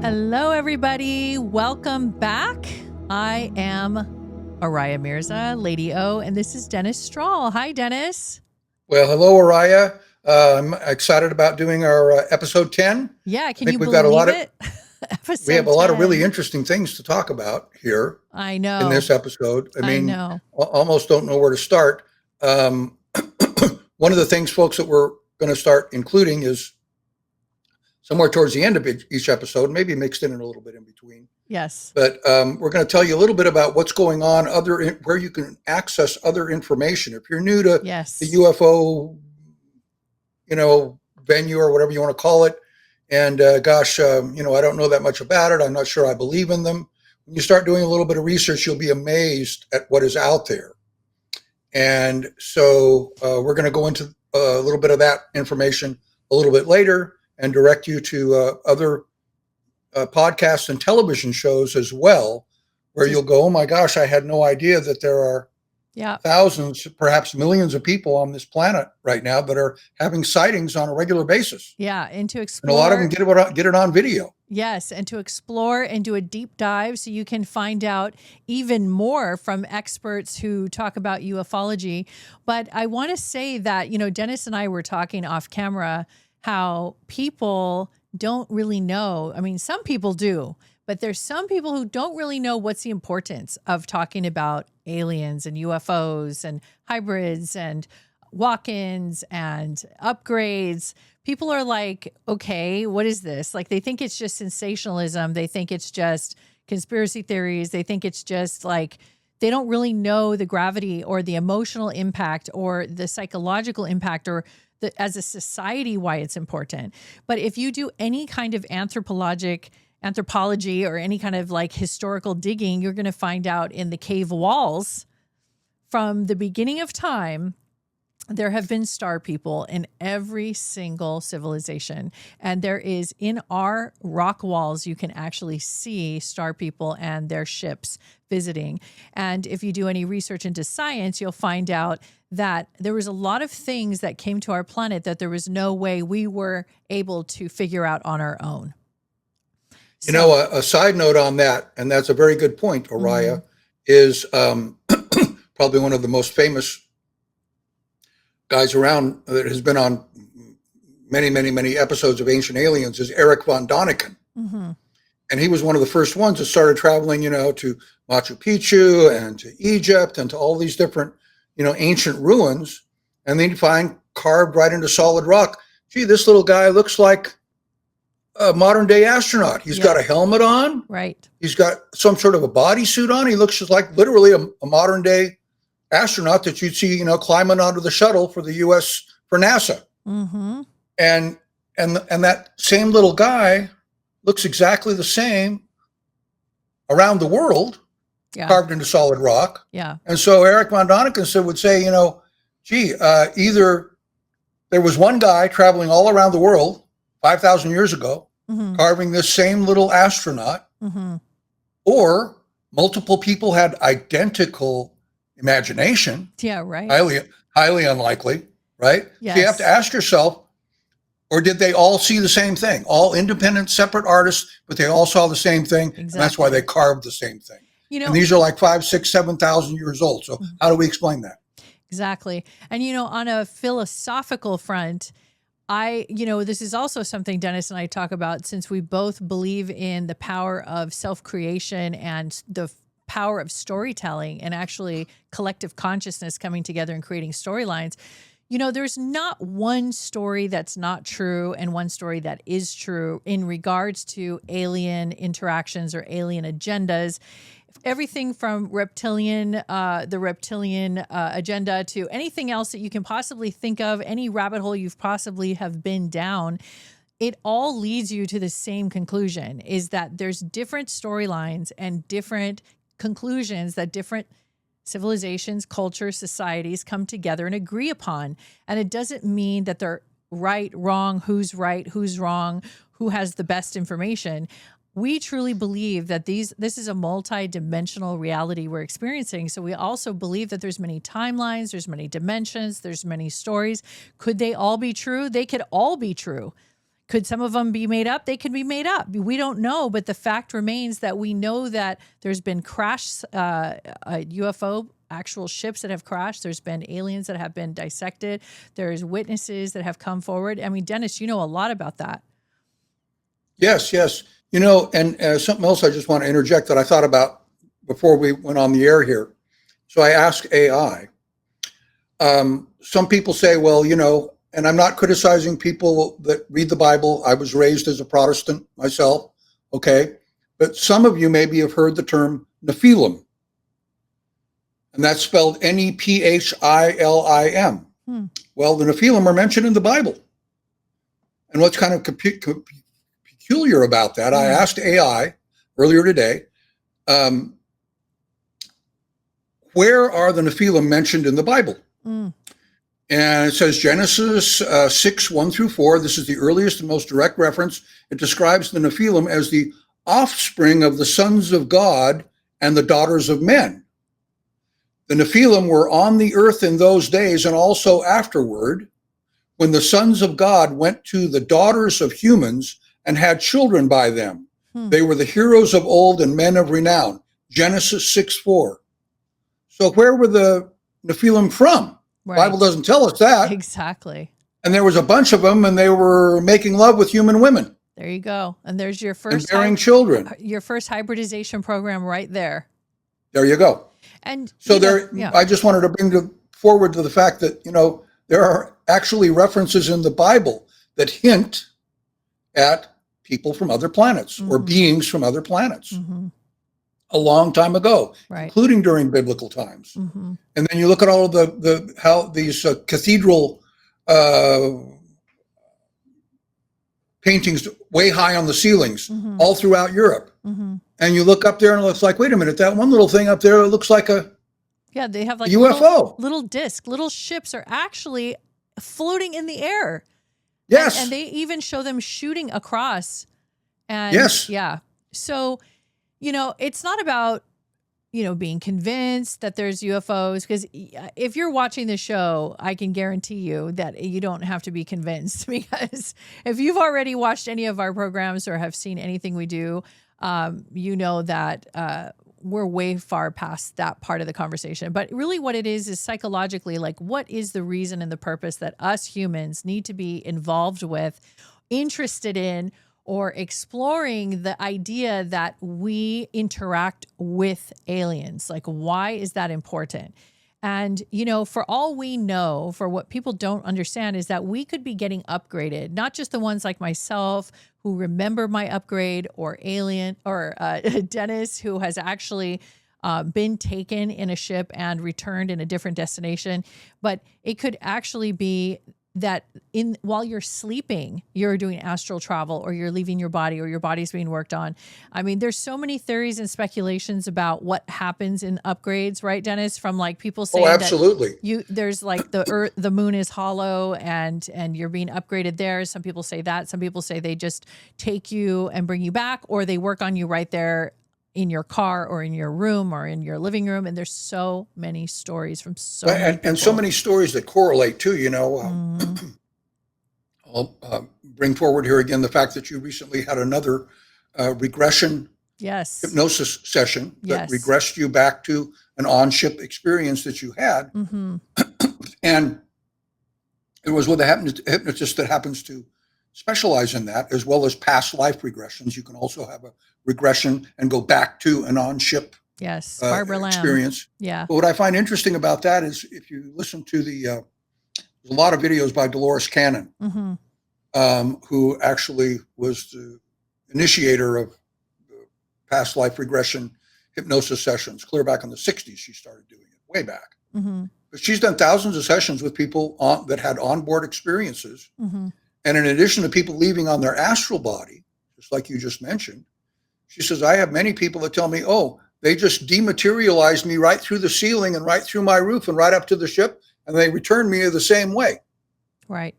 Hello, everybody. Welcome back. I am Oriah Mirza, Lady O, and this is Dennis Strahl. Hi, Dennis. Well, hello, Oriah. I'm excited about doing our episode 10. Yeah, can you believe it? We have a lot of really interesting things to talk about here. I know. In this episode. I know. Almost don't know where to start. One of the things, folks, that we're going to start including is somewhere towards the end of each episode, maybe mixed in a little bit in between. Yes. But we're going to tell you a little bit about what's going on, where you can access other information. If you're new to the UFO, venue or whatever you want to call it, and I don't know that much about it. I'm not sure I believe in them. When you start doing a little bit of research, you'll be amazed at what is out there. And so we're going to go into a little bit of that information a little bit later and direct you to other podcasts and television shows as well, where you'll go, oh my gosh, I had no idea that there are thousands, perhaps millions of people on this planet right now that are having sightings on a regular basis. Yeah, and to explore. And a lot of them get it on video. Yes, and to explore and do a deep dive so you can find out even more from experts who talk about ufology. But I want to say that, Dennis and I were talking off camera how people don't really know. I mean, some people do, but there's some people who don't really know what's the importance of talking about aliens and UFOs and hybrids and walk-ins and upgrades. People are like, okay, what is this? Like, they think it's just sensationalism. They think it's just conspiracy theories. They think it's just like, they don't really know the gravity or the emotional impact or the psychological impact or as a society, why it's important. But if you do any kind of anthropology or any kind of like historical digging, you're going to find out in the cave walls from the beginning of time, there have been star people in every single civilization. And there is in our rock walls, you can actually see star people and their ships visiting. And if you do any research into science, you'll find out that there was a lot of things that came to our planet that there was no way we were able to figure out on our own. So, a side note on that, and that's a very good point, Oriah, is probably one of the most famous guys around that has been on many, many, many episodes of Ancient Aliens is Erich von Däniken. Mm-hmm. And he was one of the first ones that started traveling, to Machu Picchu and to Egypt and to all these different, ancient ruins. And then you find carved right into solid rock. Gee, this little guy looks like a modern day astronaut. He's got a helmet on. Right. He's got some sort of a bodysuit on. He looks just like literally a modern day astronaut that you'd see, climbing onto the shuttle for the U.S. for NASA. Mm-hmm. And that same little guy looks exactly the same around the world, carved into solid rock. Yeah. And so Erich von Däniken would say, either there was one guy traveling all around the world 5,000 years ago, carving this same little astronaut, or multiple people had identical imagination. Yeah, right. Highly unlikely, right? Yes. So you have to ask yourself, or did they all see the same thing? All independent, separate artists, but they all saw the same thing. Exactly. And that's why they carved the same thing. And these are like 5,000, 6,000, 7,000 years old. So how do we explain that? Exactly. And, on a philosophical front, this is also something Dennis and I talk about, since we both believe in the power of self-creation and the power of storytelling and actually collective consciousness coming together and creating storylines. There's not one story that's not true and one story that is true in regards to alien interactions or alien agendas. Everything from the reptilian agenda to anything else that you can possibly think of, any rabbit hole you've possibly have been down, it all leads you to the same conclusion, is that there's different storylines and different conclusions that different civilizations, cultures, societies come together and agree upon. And it doesn't mean that they're right, wrong, who's right, who's wrong, who has the best information. We truly believe that this is a multi-dimensional reality we're experiencing. So we also believe that there's many timelines, there's many dimensions, there's many stories. Could they all be true? They could all be true. Could some of them be made up? They can be made up. We don't know, but the fact remains that we know that there's been UFO actual ships that have crashed. There's been aliens that have been dissected. There's witnesses that have come forward. I mean, Dennis, you know a lot about that. Yes, yes. You know, and something else I just want to interject that I thought about before we went on the air here. So I asked AI. Some people say, well, you know, and I'm not criticizing people that read the Bible. I was raised as a Protestant myself, okay? But some of you maybe have heard the term Nephilim. And that's spelled Nephilim. Well, the Nephilim are mentioned in the Bible. And what's kind of peculiar about that, I asked AI earlier today, where are the Nephilim mentioned in the Bible? And it says Genesis 6, 1 through 4. This is the earliest and most direct reference. It describes the Nephilim as the offspring of the sons of God and the daughters of men. The Nephilim were on the earth in those days and also afterward, when the sons of God went to the daughters of humans and had children by them. They were the heroes of old and men of renown. Genesis 6, 4. So where were the Nephilim from? Right. The Bible doesn't tell us that. Exactly. And there was a bunch of them, and they were making love with human women. There you go. And there's your first and bearing children. Your first hybridization program right there. There you go. And so I just wanted to bring forward to the fact that, you know, there are actually references in the Bible that hint at people from other planets or beings from other planets a long time ago, including during biblical times. And then you look at all of how these cathedral paintings way high on the ceilings all throughout Europe. And you look up there and it looks like, wait a minute, that one little thing up there, it looks like they have like UFO. Little disc, little ships are actually floating in the air. Yes. And they even show them shooting across. And yes. Yeah. So, you know, it's not about, you know, being convinced that there's UFOs, because if you're watching the show, I can guarantee you that you don't have to be convinced, because if you've already watched any of our programs or have seen anything we do, you know that we're way far past that part of the conversation. But really what it is psychologically, like, what is the reason and the purpose that us humans need to be involved with, interested in, or exploring the idea that we interact with aliens? Like, why is that important? And, you know, for all we know, for what people don't understand, is that we could be getting upgraded, not just the ones like myself who remember my upgrade, or alien, or Dennis, who has actually been taken in a ship and returned in a different destination. But it could actually be that while you're sleeping, you're doing astral travel, or you're leaving your body, or your body's being worked on. I mean, there's so many theories and speculations about what happens in upgrades, right, Dennis? From like people saying absolutely. that there's like the moon is hollow and you're being upgraded there. Some people say that. Some people say they just take you and bring you back, or they work on you right there in your car or in your room or in your living room. And there's so many stories from many people. And so many stories that correlate too, you know. I'll bring forward here again the fact that you recently had another regression hypnosis session that regressed you back to an on-ship experience that you had. And it was with a hypnotist that happens to specialize in that, as well as past life regressions. You can also have a regression and go back to an on-ship Barbara experience. Lamb. But what I find interesting about that is, if you listen to there's a lot of videos by Dolores Cannon, who actually was the initiator of past life regression hypnosis sessions. Clear back in the 60s, she started doing it, way back. But she's done thousands of sessions with people that had onboard experiences. And in addition to people leaving on their astral body, just like you just mentioned, she says, I have many people that tell me, oh, they just dematerialized me right through the ceiling and right through my roof and right up to the ship, and they returned me the same way. Right.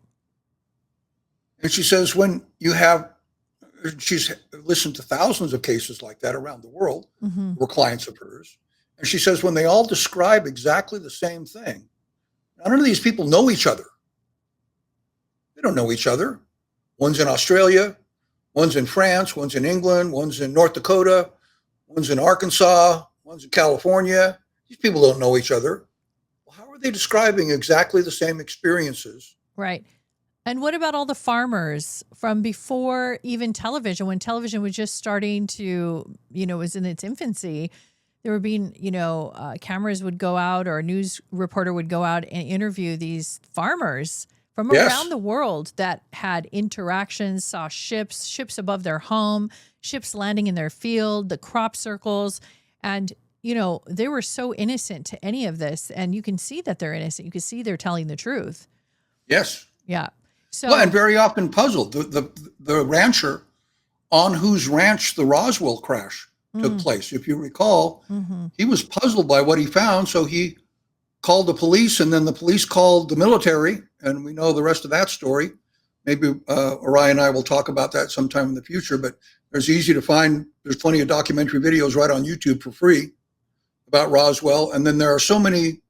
And she says, she's listened to thousands of cases like that around the world, were clients of hers. And she says, when they all describe exactly the same thing, none of these people know each other. They don't know each other. One's in Australia, one's in France, one's in England, one's in North Dakota, one's in Arkansas, one's in California. These people don't know each other. Well, how are they describing exactly the same experiences? Right. And what about all the farmers from before even television, when television was just starting to, was in its infancy? There were being, cameras would go out, or a news reporter would go out and interview these farmers from around the world that had interactions, saw ships above their home, ships landing in their field, the crop circles. And, they were so innocent to any of this. And you can see that they're innocent. You can see they're telling the truth. Yes. Yeah. So, well, and very often puzzled. The rancher on whose ranch the Roswell crash took place, if you recall, he was puzzled by what he found. So he called the police, and then the police called the military, and we know the rest of that story. Maybe Oriah and I will talk about that sometime in the future, but there's easy to find. There's plenty of documentary videos right on YouTube for free about Roswell. And then there are so many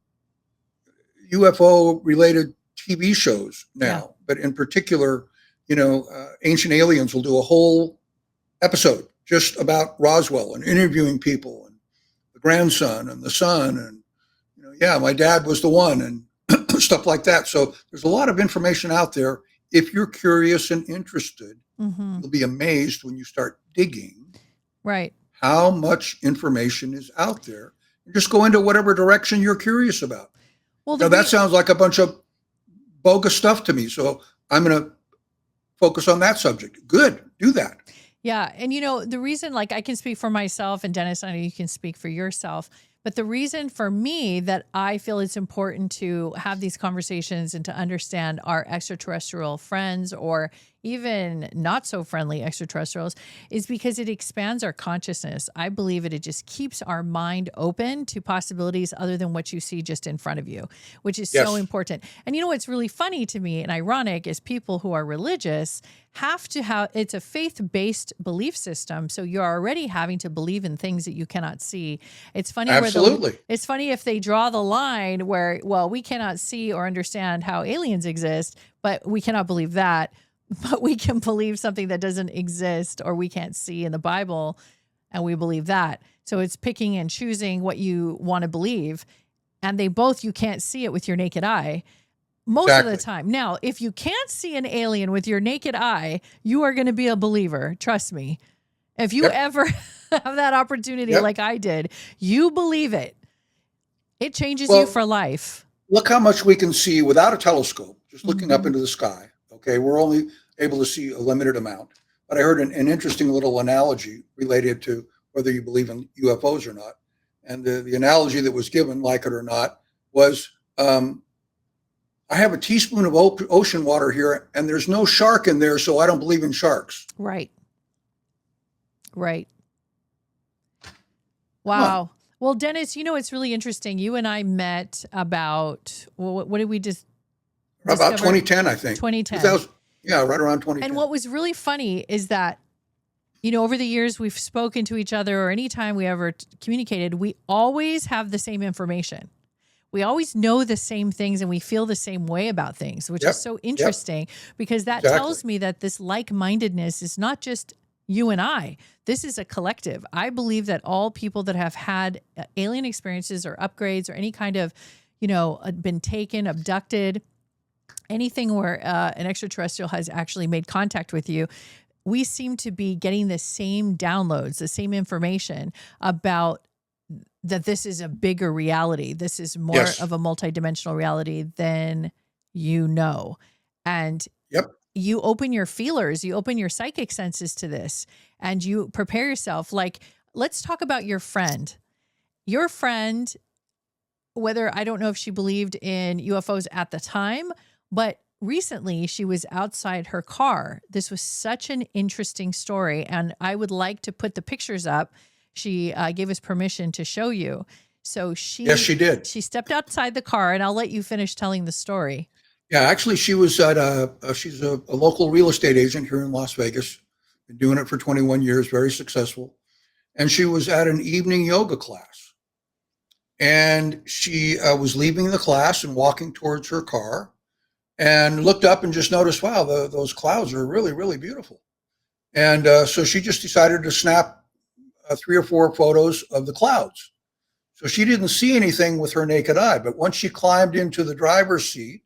UFO related TV shows now, but in particular, Ancient Aliens will do a whole episode just about Roswell and interviewing people and the grandson and the son. And, my dad was the one, and stuff like that. So there's a lot of information out there. If you're curious and interested, you'll be amazed when you start digging. Right. How much information is out there. And just go into whatever direction you're curious about. Well, now, that sounds like a bunch of bogus stuff to me. So I'm going to focus on that subject. Good. Do that. Yeah. And, the reason, I can speak for myself, and Dennis, I know you can speak for yourself, but the reason for me that I feel it's important to have these conversations and to understand our extraterrestrial friends, or even not so friendly extraterrestrials, is because it expands our consciousness. I believe it just keeps our mind open to possibilities other than what you see just in front of you, which is so important. And what's really funny to me and ironic is people who are religious have to have, it's a faith-based belief system. So you're already having to believe in things that you cannot see. It's funny. Absolutely. It's funny if they draw the line where, well, we cannot see or understand how aliens exist, but we cannot believe that. But we can believe something that doesn't exist or we can't see in the Bible, and we believe that. So it's picking and choosing what you want to believe. And you can't see it with your naked eye most of the time. Now, if you can't see an alien with your naked eye, you are going to be a believer. Trust me. If you ever have that opportunity like I did, you believe it. It changes you for life. Look how much we can see without a telescope, just looking up into the sky. Okay, we're only able to see a limited amount. But I heard an interesting little analogy related to whether you believe in UFOs or not. And the analogy that was given, like it or not, was I have a teaspoon of ocean water here, and there's no shark in there, so I don't believe in sharks. Right. Right. Wow. Well, Dennis, it's really interesting. You and I met about, what did we just About 2010, I think. 2010. Yeah, right around 2010. And what was really funny is that, over the years we've spoken to each other, or anytime we ever communicated, we always have the same information. We always know the same things, and we feel the same way about things, which is so interesting because that tells me that this like-mindedness is not just you and I. This is a collective. I believe that all people that have had alien experiences or upgrades or any kind of, been taken, abducted, anything where an extraterrestrial has actually made contact with you, we seem to be getting the same downloads, the same information about that this is a bigger reality. This is more of a multidimensional reality than And you open your feelers, you open your psychic senses to this, and you prepare yourself. Let's talk about your friend. Your friend, whether, I don't know if she believed in UFOs at the time, but recently she was outside her car. This was such an interesting story, and I would like to put the pictures up. She gave us permission to show you. So she did. She stepped outside the car, and I'll let you finish telling the story. Yeah, actually, she was at she's a local real estate agent here in Las Vegas. Been doing it for 21 years, very successful. And she was at an evening yoga class. And she was leaving the class and walking towards her car. and looked up and just noticed, wow, those clouds are really, really beautiful. And so she just decided to snap 3 or 4 photos of the clouds. So she didn't see anything with her naked eye. But once she climbed into the driver's seat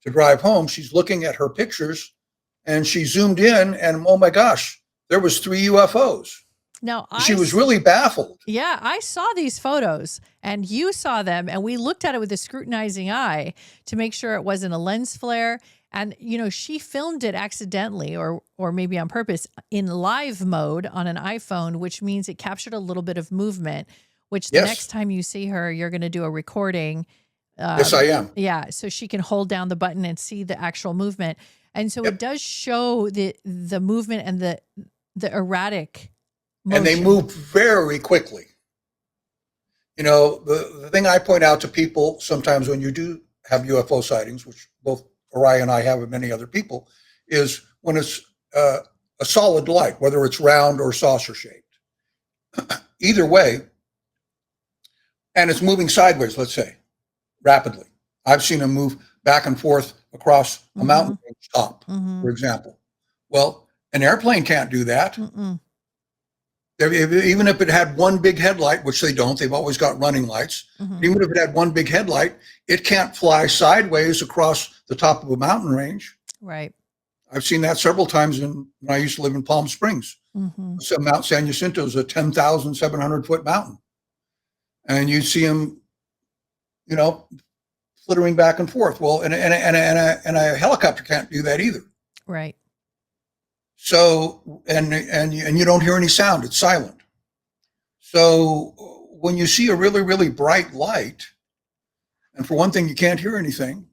to drive home, she's looking at her pictures and she zoomed in and, oh my gosh, there was 3 UFOs. Now, She was really baffled. Yeah, I saw these photos and you saw them, and we looked at it with a scrutinizing eye to make sure it wasn't a lens flare. And, you know, she filmed it accidentally or maybe on purpose in live mode on an iPhone, which means it captured a little bit of movement, which the next time you see her, you're going to do a recording. Yes, I am. Yeah, so she can hold down the button and see the actual movement. And so it does show the movement and the erratic motion. And they move very quickly. You know, the thing I point out to people sometimes when you do have UFO sightings, which both Oriah and I have and many other people, is when it's a solid light, whether it's round or saucer shaped. Either way, and it's moving sideways, let's say, rapidly. I've seen them move back and forth across a mountain range top, for example. Well, an airplane can't do that. Even if it had one big headlight, which they don't, they've always got running lights. Even if it had one big headlight, it can't fly sideways across the top of a mountain range. Right. I've seen that several times when I used to live in Palm Springs. So Mount San Jacinto is a 10,700 foot mountain. And you see them, you know, flittering back and forth. Well, and a helicopter can't do that either. Right. So, and you don't hear any sound, it's silent. So when you see a really, really bright light, and for one thing, you can't hear anything.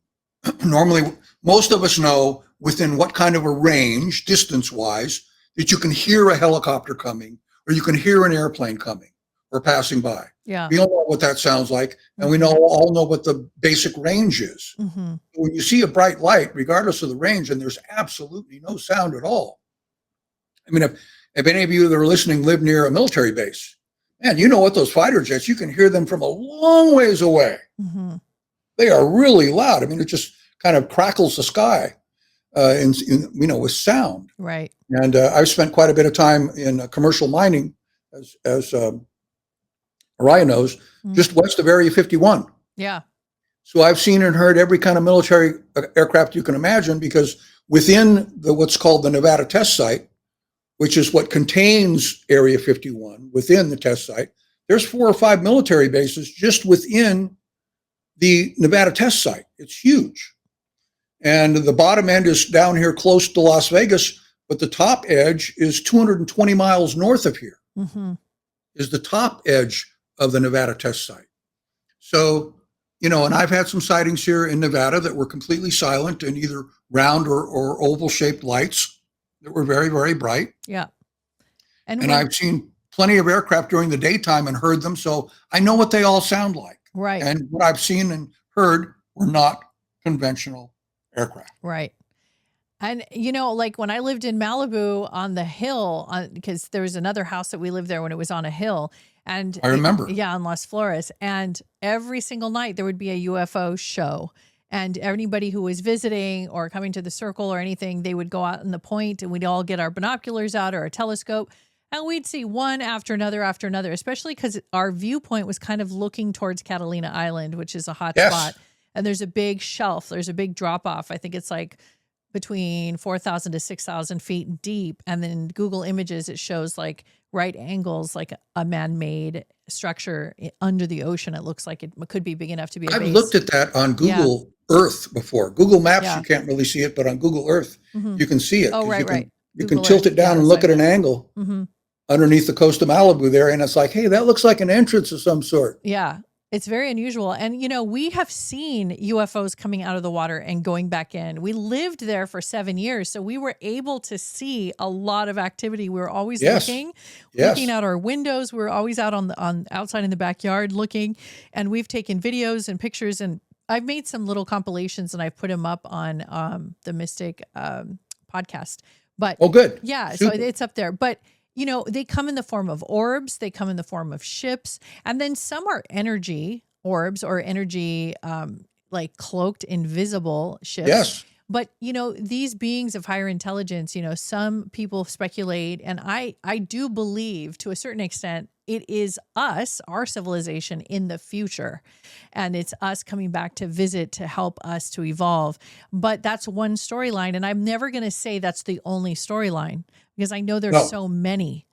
Normally, most of us know within what kind of a range, distance-wise, that you can hear a helicopter coming, or you can hear an airplane coming or passing by. Yeah. We all know what that sounds like, and we all know what the basic range is. When you see a bright light, regardless of the range, and there's absolutely no sound at all. I mean, if any of you that are listening live near a military base, man, you know what, those fighter jets, you can hear them from a long ways away. They are really loud. I mean, it just kind of crackles the sky, with sound. Right. And I've spent quite a bit of time in commercial mining, as Oriah knows, just west of Area 51. Yeah. So I've seen and heard every kind of military aircraft you can imagine, because within what's called the Nevada test site, which is what contains Area 51 within the test site, there's 4 or 5 military bases just within the Nevada test site. It's huge. And the bottom end is down here close to Las Vegas, but the top edge is 220 miles north of here, is the top edge of the Nevada test site. So, you know, and I've had some sightings here in Nevada that were completely silent and either round or oval shaped lights that were very, very bright. Yeah. And I've seen plenty of aircraft during the daytime and heard them. So I know what they all sound like. Right. And what I've seen and heard were not conventional aircraft. Right. And, you know, like when I lived in Malibu on the hill, because there was another house that we lived there when it was on a hill. And I remember. Yeah, on Las Flores. And every single night there would be a UFO show. And anybody who was visiting or coming to the circle or anything, they would go out in the point and we'd all get our binoculars out or a telescope. And we'd see one after another, especially because our viewpoint was kind of looking towards Catalina Island, which is a hot spot. And there's a big shelf. There's a big drop off. I think it's like between 4,000 to 6,000 feet deep. And then in Google Images, it shows like right angles, like a man-made structure under the ocean. It looks like it could be big enough to be a base. I've looked at that on Google Earth before. Google Maps, you can't really see it, but on Google Earth, you can see it. Oh, right. You can tilt it down and look at an angle underneath the coast of Malibu there. And it's like, hey, that looks like an entrance of some sort. Yeah. It's very unusual. And, you know, we have seen UFOs coming out of the water and going back in. We lived there for 7 years, so we were able to see a lot of activity. We were always looking out our windows. We were always out on outside in the backyard looking, and we've taken videos and pictures, and I've made some little compilations and I've put them up on the Mystic podcast. But good. Yeah, Super. So it's up there. But you know, they come in the form of orbs, they come in the form of ships, and then some are energy orbs or energy like cloaked, invisible ships. Yes. But, these beings of higher intelligence, some people speculate, and I do believe to a certain extent, it is us, our civilization in the future. And it's us coming back to visit to help us to evolve. But that's one storyline. And I'm never going to say that's the only storyline because I know there's so many.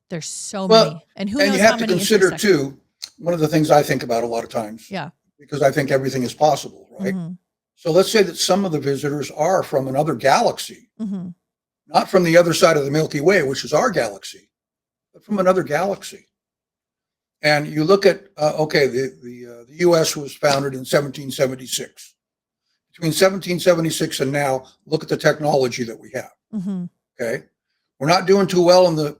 There's so many. And who knows you how have to many consider too, one of the things I think about a lot of times. Yeah. Because I think everything is possible, right? Mm-hmm. So let's say that some of the visitors are from another galaxy, Mm-hmm. not from the other side of the Milky Way, which is our galaxy, but from another galaxy. And you look at, the U.S. was founded in 1776. Between 1776 and now, look at the technology that we have. Mm-hmm. Okay, we're not doing too well on the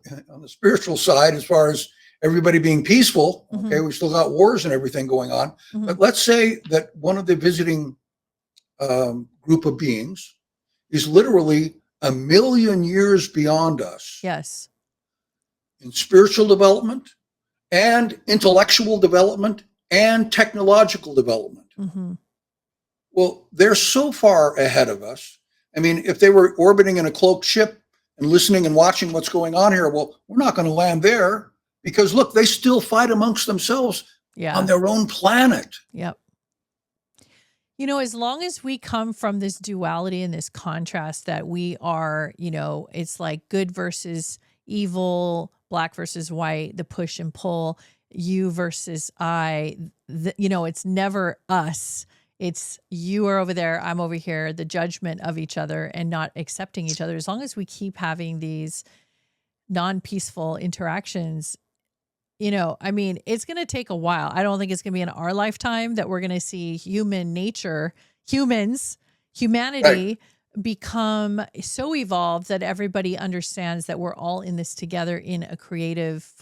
spiritual side as far as everybody being peaceful. Okay, Mm-hmm. we still got wars and everything going on. Mm-hmm. But let's say that one of the visiting group of beings is literally 1 million years beyond us. Yes. In spiritual development and intellectual development and technological development. Mm-hmm. Well, they're so far ahead of us. I mean, if they were orbiting in a cloaked ship and listening and watching what's going on here, well, we're not going to land there because look, they still fight amongst themselves on their own planet. Yep. As long as we come from this duality and this contrast that we are, it's like good versus evil, black versus white, the push and pull, you versus I, it's never us. It's you are over there, I'm over here, the judgment of each other and not accepting each other. As long as we keep having these non-peaceful interactions, it's going to take a while. I don't think it's going to be in our lifetime that we're going to see humanity become so evolved that everybody understands that we're all in this together in a creative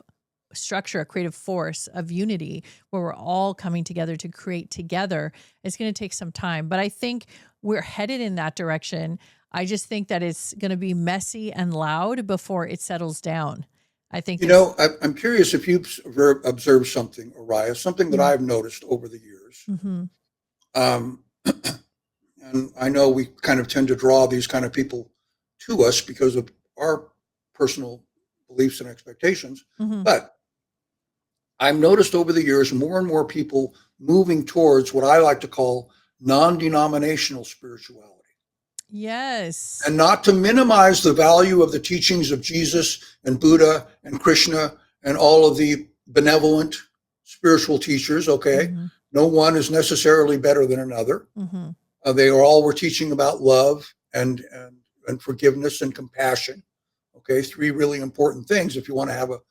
structure, a creative force of unity where we're all coming together to create together. It's going to take some time, but I think we're headed in that direction. I just think that it's going to be messy and loud before it settles down. I think, I'm curious if you've observed something, Oriah, something that I've noticed over the years. Mm-hmm. And I know we kind of tend to draw these kind of people to us because of our personal beliefs and expectations. Mm-hmm. But I've noticed over the years more and more people moving towards what I like to call non-denominational spirituality. Yes. And not to minimize the value of the teachings of Jesus and Buddha and Krishna and all of the benevolent spiritual teachers, okay? Mm-hmm. No one is necessarily better than another. Mm-hmm. They all were teaching about love and forgiveness and compassion, okay? 3 really important things if you want to have a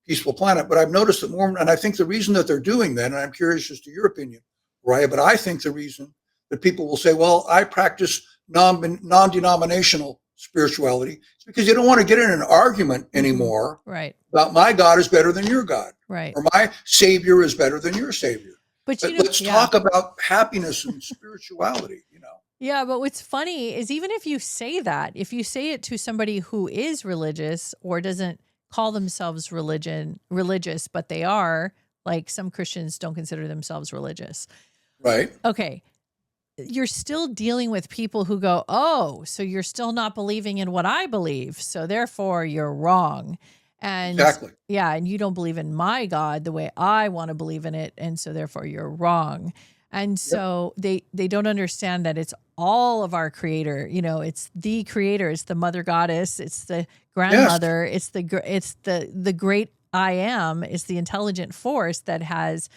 peaceful planet. But I've noticed that more, and I think the reason that they're doing that, and I'm curious as to your opinion, Oriah, but I think the reason that people will say, well, I practice non-denominational spirituality, it's because you don't want to get in an argument anymore about my God is better than your God, or my Savior is better than your Savior. But let's talk about happiness and spirituality, Yeah, but what's funny is even if you say that, if you say it to somebody who is religious or doesn't call themselves religious, but they are, like some Christians don't consider themselves religious. Right. Okay. You're still dealing with people who go, oh, so you're still not believing in what I believe, so therefore you're wrong. And exactly. Yeah, and you don't believe in my God the way I want to believe in it, and so therefore you're wrong. And so they don't understand that it's all of our creator. It's the creator, it's the mother goddess, it's the grandmother, it's the great I am, it's the intelligent force that has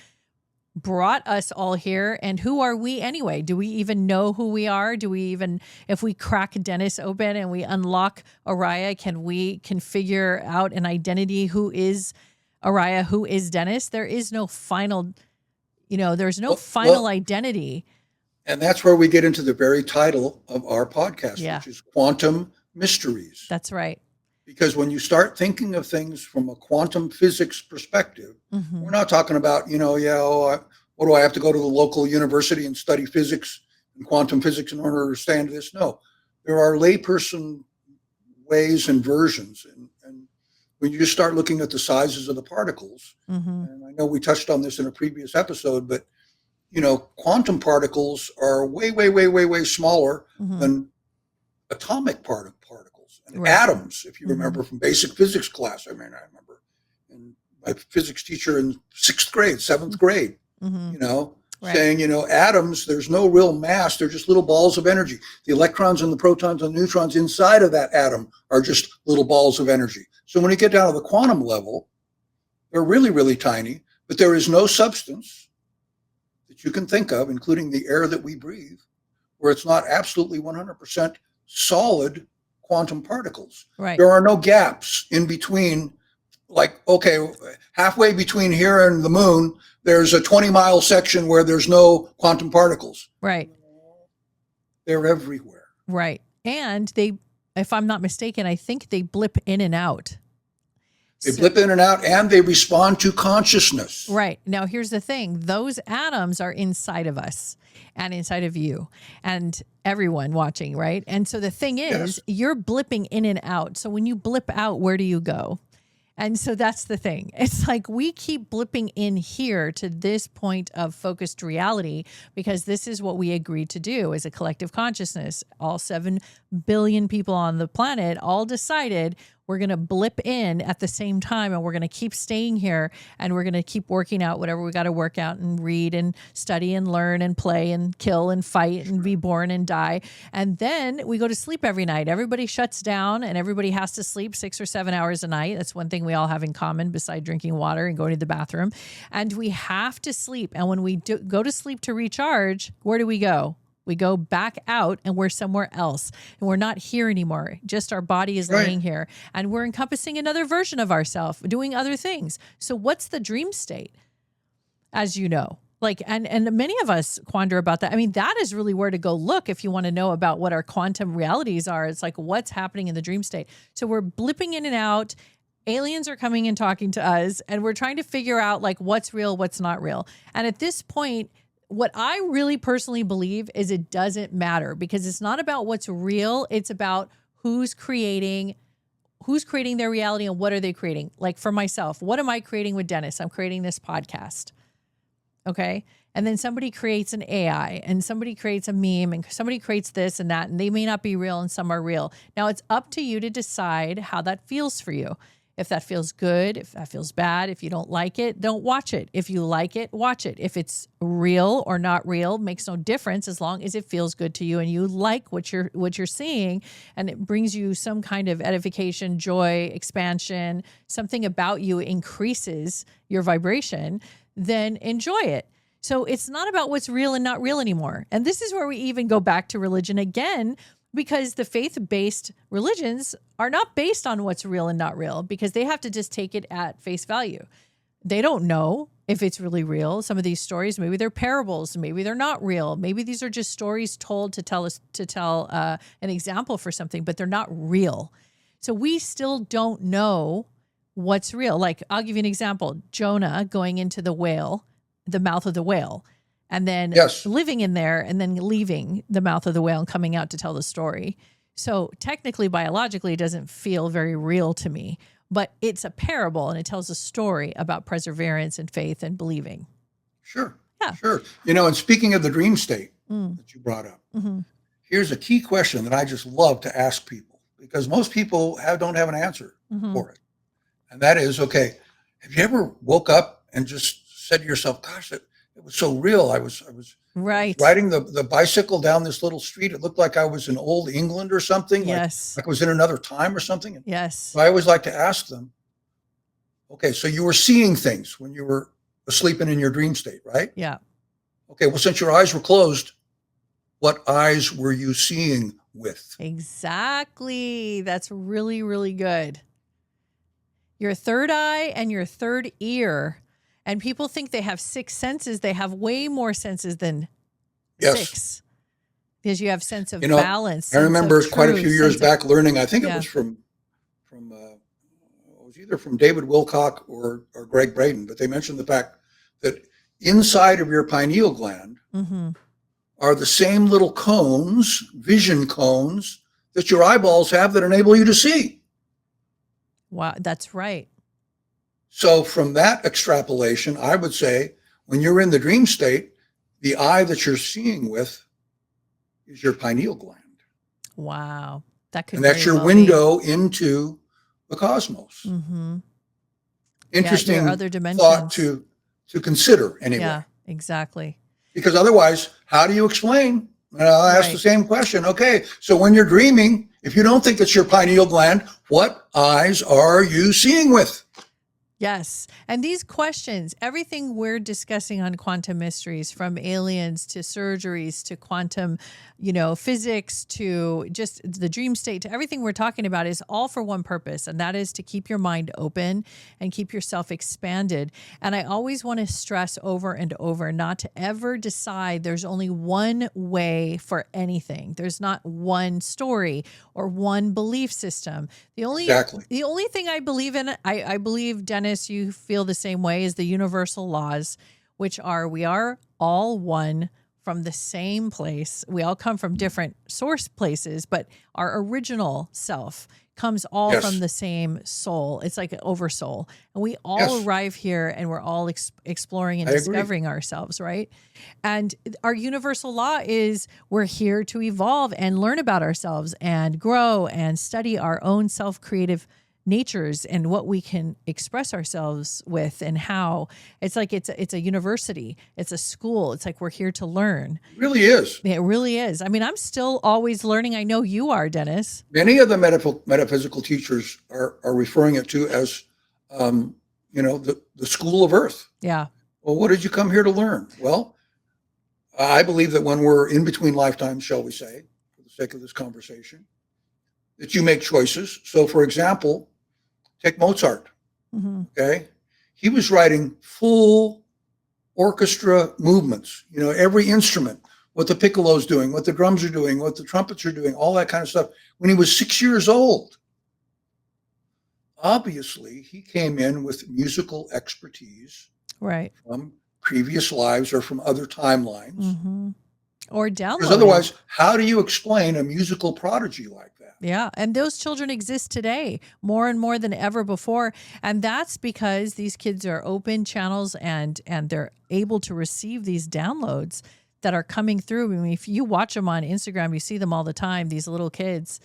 brought us all here. And who are we anyway? Do we even know who we are? Do we even, if we crack Dennis open and we unlock Oriah, can we configure out an identity? Who is Oriah? Who is Dennis? There is no final, there's no final identity. And that's where we get into the very title of our podcast, which is Quantum Mysteries. That's right. Because when you start thinking of things from a quantum physics perspective, we're not talking about, what do I have to go to the local university and study physics and quantum physics in order to understand this? No, there are layperson ways and versions. And when you just start looking at the sizes of the particles, and I know we touched on this in a previous episode, but, quantum particles are way, way, way, way, way smaller Mm-hmm. than atomic particles and Right. atoms. If you remember from basic physics class, I remember, and my physics teacher in 6th grade, 7th grade, Mm-hmm. Right. saying, atoms, there's no real mass. They're just little balls of energy. The electrons and the protons and the neutrons inside of that atom are just little balls of energy. So when you get down to the quantum level, they're really, really tiny, but there is no substance that you can think of, including the air that we breathe, where it's not absolutely 100% solid quantum particles. Right. There are no gaps in between, like, okay, halfway between here and the moon, there's a 20-mile section where there's no quantum particles. Right. They're everywhere. Right. And they, if I'm not mistaken, I think they blip in and out. They blip in and out, and they respond to consciousness. Right. Now, here's the thing. Those atoms are inside of us and inside of you and everyone watching, right? And so the thing is, you're blipping in and out. So when you blip out, where do you go? And so that's the thing. It's like we keep blipping in here to this point of focused reality because this is what we agreed to do as a collective consciousness. All 7 billion people on the planet all decided we're going to blip in at the same time and we're going to keep staying here and we're going to keep working out whatever we got to work out and read and study and learn and play and kill and fight and be born and die. And then we go to sleep every night. Everybody shuts down and everybody has to sleep 6 or 7 hours a night. That's one thing we all have in common beside drinking water and going to the bathroom. And we have to sleep. And when we go to sleep to recharge, where do we go? We go back out and we're somewhere else and we're not here anymore. Just our body is laying here and we're encompassing another version of ourselves doing other things. So what's the dream state? As you know, like, and many of us quander about that. I mean, that is really where to go look if you want to know about what our quantum realities are. It's like, what's happening in the dream state? So we're blipping in and out. Aliens are coming and talking to us and we're trying to figure out like what's real, what's not real. And at this point, what I really personally believe is it doesn't matter because it's not about what's real. It's about who's creating their reality and what are they creating? Like for myself, what am I creating with Dennis? I'm creating this podcast. Okay. And then somebody creates an AI and somebody creates a meme and somebody creates this and that, and they may not be real and some are real. Now it's up to you to decide how that feels for you. If that feels good, if that feels bad, if you don't like it, don't watch it. If you like it, watch it. If it's real or not real, makes no difference as long as it feels good to you and you like what you're seeing and it brings you some kind of edification, joy, expansion, something about you increases your vibration, then enjoy it. So it's not about what's real and not real anymore. And this is where we even go back to religion again, because the faith-based religions are not based on what's real and not real because they have to just take it at face value. They don't know if it's really real. Some of these stories, maybe they're parables, maybe they're not real. Maybe these are just stories told to tell an example for something, but they're not real. So we still don't know what's real. Like I'll give you an example. Jonah going into the mouth of the whale. And then living in there and then leaving the mouth of the whale and coming out to tell the story. So technically, biologically, it doesn't feel very real to me, but it's a parable and it tells a story about perseverance and faith and believing. Sure. Yeah. Sure. And speaking of the dream state that you brought up, here's a key question that I just love to ask people because most people don't have an answer for it. And that is, okay, have you ever woke up and just said to yourself, gosh, it was so real. I was riding the bicycle down this little street. It looked like I was in old England or something. Yes. Like I was in another time or something. Yes. So I always like to ask them, okay, so you were seeing things when you were asleep and in your dream state, right? Yeah. Okay, well, since your eyes were closed, what eyes were you seeing with? Exactly. That's really, really good. Your third eye and your third ear. And people think they have 6 senses. They have way more senses than 6. Because you have sense of balance. I remember quite a few years back learning, I think it was from it was either from David Wilcock or Greg Braden, but they mentioned the fact that inside of your pineal gland are the same little cones, vision cones, that your eyeballs have that enable you to see. Wow, that's right. So from that extrapolation, I would say when you're in the dream state, the eye that you're seeing with is your pineal gland. Wow. That could And that's very your well window into the cosmos. be. Mm-hmm. Interesting your other thought dimensions. to consider anyway. Yeah, exactly. Because otherwise, how do you explain? And I'll ask the same question. Okay, so when you're dreaming, if you don't think it's your pineal gland, what eyes are you seeing with? Yes. And these questions, everything we're discussing on quantum mysteries, from aliens to surgeries to quantum, physics to just the dream state to everything we're talking about, is all for one purpose. And that is to keep your mind open and keep yourself expanded. And I always want to stress over and over not to ever decide there's only one way for anything. There's not one story or one belief system. The only thing I believe in, I believe, Dennis, you feel the same way, is the universal laws, which are we are all one from the same place. We all come from different source places, but our original self comes all from the same soul. It's like an oversoul. And we all arrive here and we're all exploring and discovering ourselves, right? And our universal law is we're here to evolve and learn about ourselves and grow and study our own self-creative natures and what we can express ourselves with and how. It's like it's a university, it's a school. It's like we're here to learn. It really is. It really is. I mean, I'm still always learning. I know you are, Dennis. Many of the metaphysical teachers are referring it to as, the school of Earth. Yeah. Well, what did you come here to learn? Well, I believe that when we're in between lifetimes, shall we say, for the sake of this conversation, that you make choices. So, for example, take Mozart. Mm-hmm. Okay, he was writing full orchestra movements. Every instrument, what the piccolo's doing, what the drums are doing, what the trumpets are doing, all that kind of stuff. When he was 6 years old, obviously he came in with musical expertise, right, from previous lives or from other timelines. Mm-hmm. Or downloading. Because otherwise, how do you explain a musical prodigy like that? Yeah. And those children exist today more and more than ever before. And that's because these kids are open channels and they're able to receive these downloads that are coming through. I mean, if you watch them on Instagram, you see them all the time, these little kids,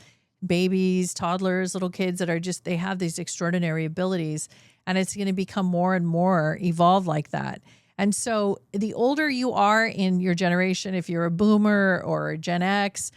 babies, toddlers, little kids that are they have these extraordinary abilities. And it's going to become more and more evolved like that. And so the older you are in your generation, if you're a boomer or a Gen X,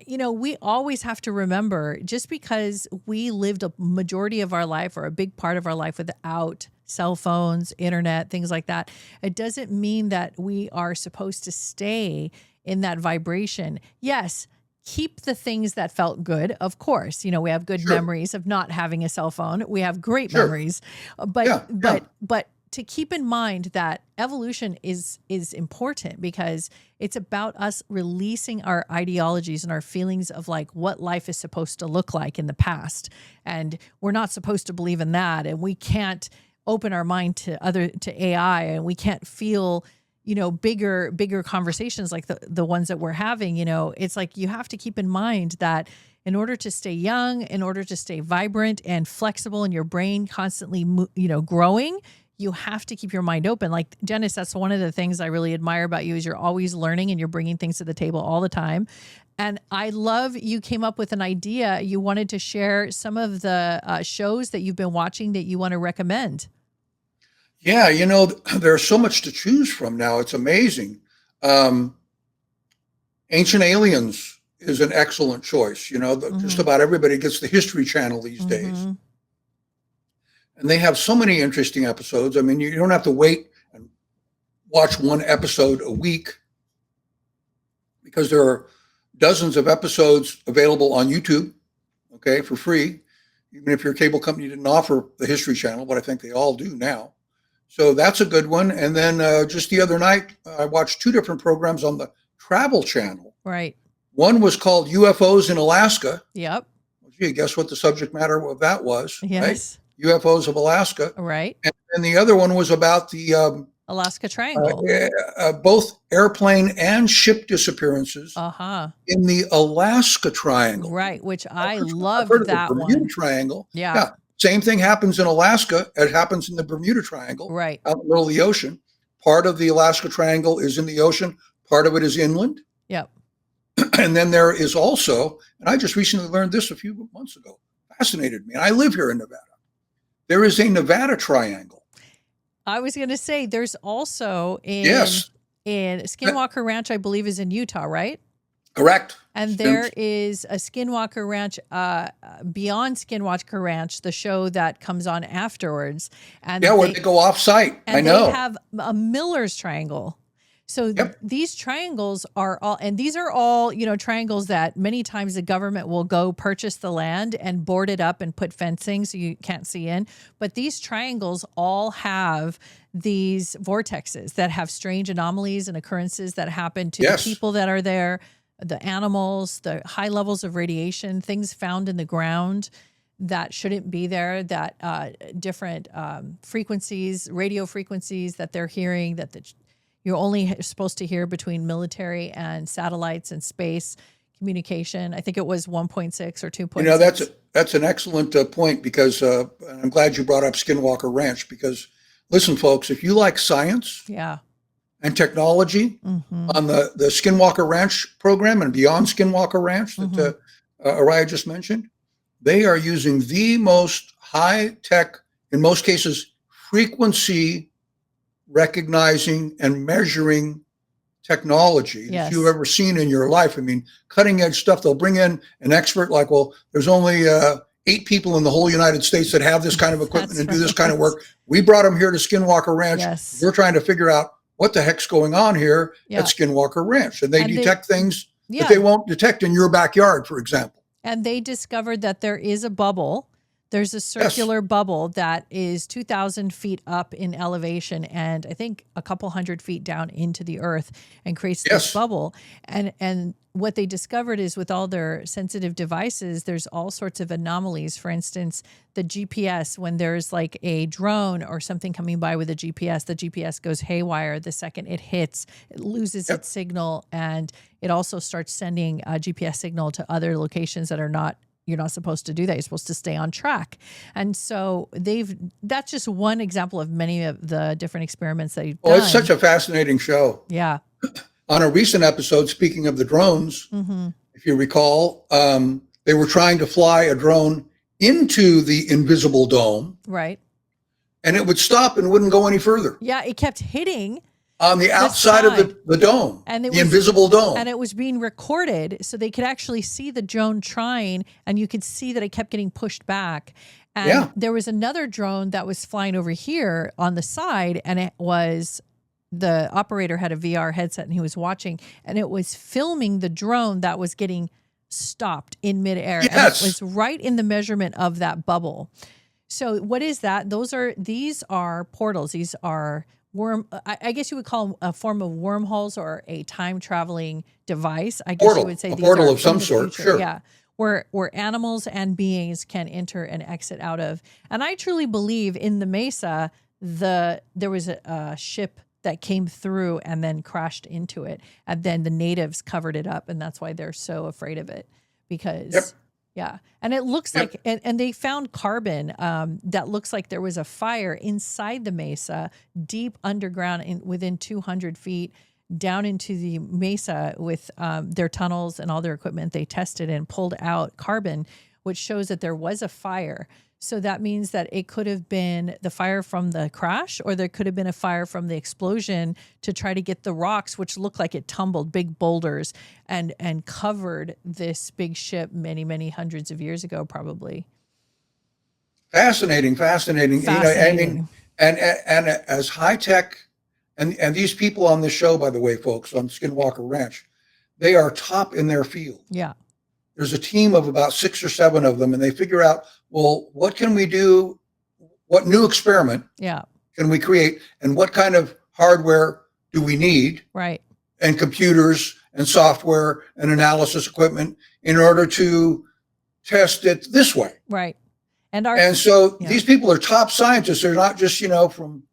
we always have to remember, just because we lived a majority of our life or a big part of our life without cell phones, internet, things like that, it doesn't mean that we are supposed to stay in that vibration. Yes, keep the things that felt good, of course. We have good memories of not having a cell phone. We have great memories. But to keep in mind that evolution is important, because it's about us releasing our ideologies and our feelings of like what life is supposed to look like in the past. And we're not supposed to believe in that. And we can't open our mind to AI, and we can't feel, bigger conversations like the ones that we're having. It's like you have to keep in mind that in order to stay young, in order to stay vibrant and flexible, and your brain constantly, growing, you have to keep your mind open. Like, Dennis, that's one of the things I really admire about you, is you're always learning and you're bringing things to the table all the time. And I love you came up with an idea. You wanted to share some of the shows that you've been watching that you want to recommend. Yeah, there's so much to choose from now. It's amazing. Ancient Aliens is an excellent choice. Just about everybody gets the History Channel these days. And they have so many interesting episodes. I mean, you don't have to wait and watch one episode a week, because there are dozens of episodes available on YouTube, for free. Even if your cable company didn't offer the History Channel, but I think they all do now. So that's a good one. And then just the other night, I watched 2 different programs on the Travel Channel. Right. One was called UFOs in Alaska. Yep. Well, gee, guess what the subject matter of that was? Yes. Right? UFOs of Alaska. Right. And the other one was about the Alaska Triangle. Both airplane and ship disappearances in the Alaska Triangle. Right, which I loved that the Bermuda one. Triangle. Yeah. Same thing happens in Alaska. It happens in the Bermuda Triangle. Right. Out in the middle of the ocean. Part of the Alaska Triangle is in the ocean. Part of it is inland. Yep. And then there is also, and I just recently learned this a few months ago, fascinated me. And I live here in Nevada. There is a Nevada Triangle. I was going to say there's also in Skinwalker Ranch, I believe, is in Utah, right? Correct. And there is a Skinwalker Ranch, beyond Skinwalker Ranch, the show that comes on afterwards. And where they go off site. I know. They have a Miller's Triangle. So these triangles are all, and these are all, triangles that many times the government will go purchase the land and board it up and put fencing so you can't see in. But these triangles all have these vortexes that have strange anomalies and occurrences that happen to the people that are there, the animals, the high levels of radiation, things found in the ground that shouldn't be there, that different frequencies, radio frequencies that they're hearing that you're only supposed to hear between military and satellites and space communication. I think it was 1.6 or 2.6. That's an excellent point, because I'm glad you brought up Skinwalker Ranch, because listen, folks, if you like science and technology on the Skinwalker Ranch program and beyond Skinwalker Ranch that Oriah just mentioned, they are using the most high-tech, in most cases, frequency recognizing and measuring technology that you've ever seen in your life. I mean, cutting edge stuff. They'll bring in an expert like, well, there's only 8 people in the whole United States that have this kind of equipment and do this kind of work. We brought them here to Skinwalker Ranch. We're trying to figure out what the heck's going on here at Skinwalker Ranch. And they detect things that they won't detect in your backyard, for example. And they discovered that there is a bubble. There's a circular bubble that is 2,000 feet up in elevation and I think a couple hundred feet down into the earth and creates this bubble. And what they discovered is with all their sensitive devices, there's all sorts of anomalies. For instance, the GPS, when there's like a drone or something coming by with a GPS, the GPS goes haywire the second it hits, it loses its signal, and it also starts sending a GPS signal to other locations that are not. You're not supposed to do that. You're supposed to stay on track. And so that's just one example of many of the different experiments they've done. It's such a fascinating show. Yeah. On a recent episode, speaking of the drones, if you recall, they were trying to fly a drone into the invisible dome. Right. And it would stop and wouldn't go any further. Yeah, it kept hitting on the outside of the dome, and the invisible dome. And it was being recorded, so they could actually see the drone trying, and you could see that it kept getting pushed back. And there was another drone that was flying over here on the side, and it was, the operator had a VR headset, and he was watching, and it was filming the drone that was getting stopped in midair. And it was right in the measurement of that bubble. So what is that? These are portals. These are I guess you would call them a form of wormholes or a time traveling device. I guess you would say a portal of some sort. Sure. Yeah. Where animals and beings can enter and exit out of. And I truly believe in the Mesa, there was a ship that came through and then crashed into it. And then the natives covered it up. And that's why they're so afraid of it, because yeah. And it looks like, and they found carbon that looks like there was a fire inside the Mesa, deep underground within 200 feet down into the Mesa with their tunnels and all their equipment. They tested and pulled out carbon, which shows that there was a fire. So that means that it could have been the fire from the crash, or there could have been a fire from the explosion to try to get the rocks, which looked like it tumbled, big boulders, and covered this big ship many, many hundreds of years ago, probably. Fascinating. You know, I mean, and as high tech, and these people on this show, by the way, folks, on Skinwalker Ranch, they are top in their field. Yeah. There's a team of about 6 or 7 of them, and they figure out, well, what can we do? What new experiment can we create? And what kind of hardware do we need? Right. And computers and software and analysis equipment in order to test it this way. Right. And so these people are top scientists. They're not just, from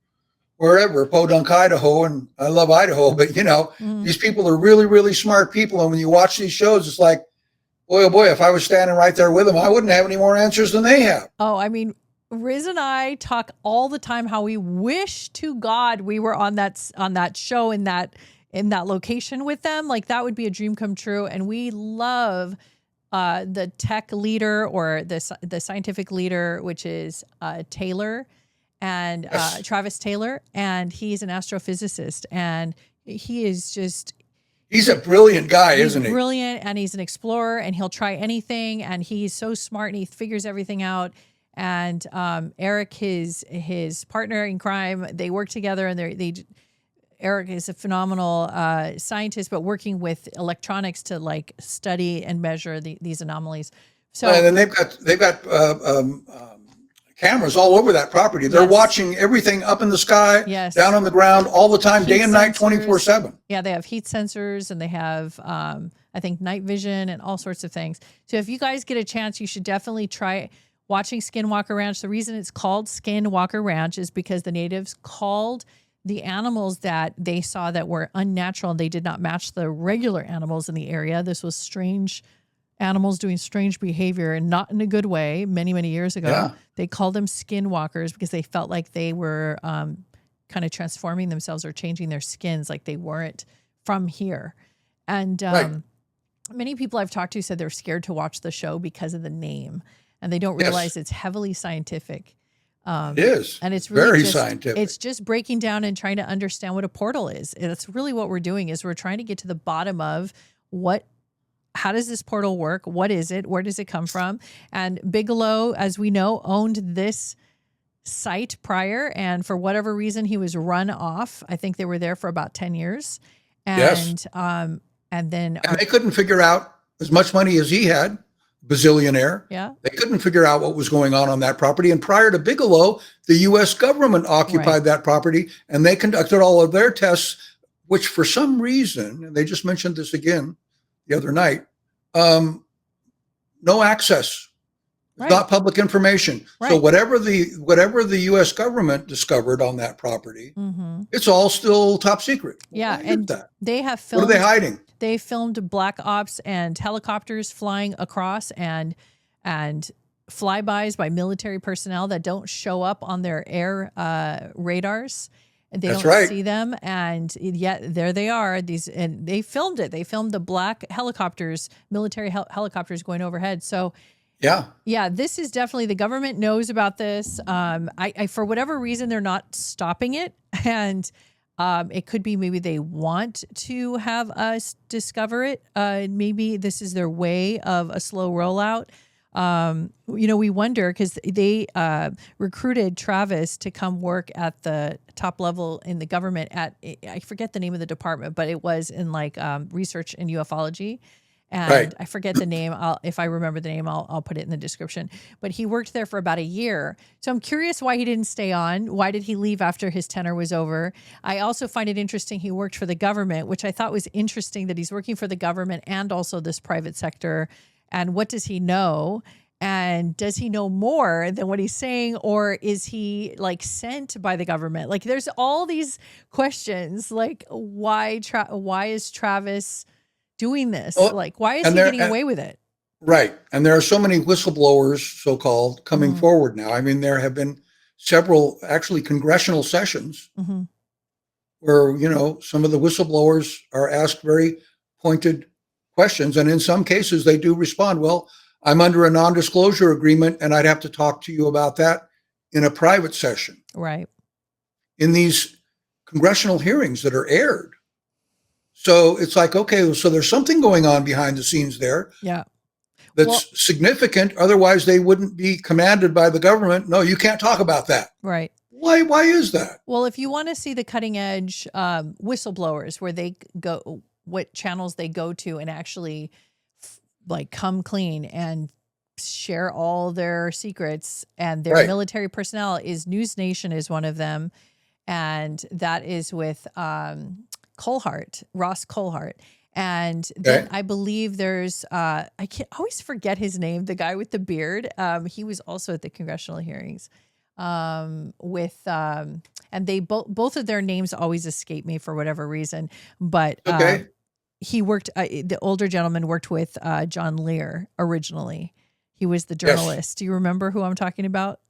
wherever, Podunk, Idaho, and I love Idaho, but, these people are really, really smart people. And when you watch these shows, it's like, boy, oh boy, if I was standing right there with them, I wouldn't have any more answers than they have. Oh, I mean, Riz and I talk all the time how we wish to God we were on that show in that in that location with them, like that would be a dream come true. And we love the tech leader or the scientific leader, which is Taylor and Yes. Travis Taylor, and he's an astrophysicist, and he is just He's a brilliant guy, isn't he? He's brilliant, and he's an explorer, and he'll try anything, and he's so smart, and he figures everything out. And Eric, his partner in crime, they work together, and Eric is a phenomenal scientist, but working with electronics to like study and measure these anomalies. So and then they've got cameras all over that property. They're watching everything up in the sky, down on the ground, all the time, day and night, 24/7. Yeah, they have heat sensors, and they have, I think, night vision and all sorts of things. So if you guys get a chance, you should definitely try watching Skinwalker Ranch. The reason it's called Skinwalker Ranch is because the natives called the animals that they saw that were unnatural, and they did not match the regular animals in the area. This was strange animals doing strange behavior, and not in a good way. Many, many years ago, they called them skinwalkers because they felt like they were kind of transforming themselves or changing their skins, like they weren't from here. And many people I've talked to said they're scared to watch the show because of the name, and they don't realize it's heavily scientific. It is, and it's really very just, scientific. It's just breaking down and trying to understand what a portal is. And that's really what we're doing, is we're trying to get to the bottom of how does this portal work? What is it? Where does it come from? And Bigelow, as we know, owned this site prior, and for whatever reason, he was run off. I think they were there for about 10 years. And then they couldn't figure out, as much money as he had, bazillionaire. Yeah. They couldn't figure out what was going on that property. And prior to Bigelow, the U.S. government occupied that property, and they conducted all of their tests, which for some reason, and they just mentioned this again the other night, no access. It's not public information. So whatever the U.S. government discovered on that property, it's all still top secret. Yeah, and they have filmed. What are they hiding? They filmed black ops and helicopters flying across, and flybys by military personnel that don't show up on their air radars. They don't see them, and yet there they are. And they filmed it. They filmed the black helicopters, military helicopters going overhead. So, yeah, this is definitely, the government knows about this. I for whatever reason, they're not stopping it, and it could be maybe they want to have us discover it. Maybe this is their way of a slow rollout. We wonder, because they recruited Travis to come work at the top level in the government at, I forget the name of the department, but it was in like research in ufology. And I forget the name. If I remember the name, I'll put it in the description. But he worked there for about a year. So I'm curious why he didn't stay on. Why did he leave after his tenure was over? I also find it interesting he worked for the government, which I thought was interesting, that he's working for the government and also this private sector. And what does he know? And does he know more than what he's saying? Or is he like sent by the government? Like there's all these questions, like why is Travis doing this? Like, why is he getting away with it? Right. And there are so many whistleblowers, so-called, coming forward now. I mean, there have been several actually congressional sessions where, some of the whistleblowers are asked very pointed questions. And in some cases, they do respond, well, I'm under a non-disclosure agreement, and I'd have to talk to you about that in a private session. Right. In these congressional hearings that are aired. So it's like, okay, so there's something going on behind the scenes there. Yeah. That's significant. Otherwise, they wouldn't be commanded by the government. No, you can't talk about that. Right. Why is that? Well, if you want to see the cutting edge whistleblowers, where they go, what channels they go to and actually like come clean and share all their secrets and their military personnel, is News Nation is one of them. And that is with Ross Colhart. And then I believe there's, I always forget his name, the guy with the beard. He was also at the congressional hearings and they both of their names always escape me for whatever reason. But he worked, the older gentleman worked with John Lear originally. He was the journalist. Do you remember who I'm talking about?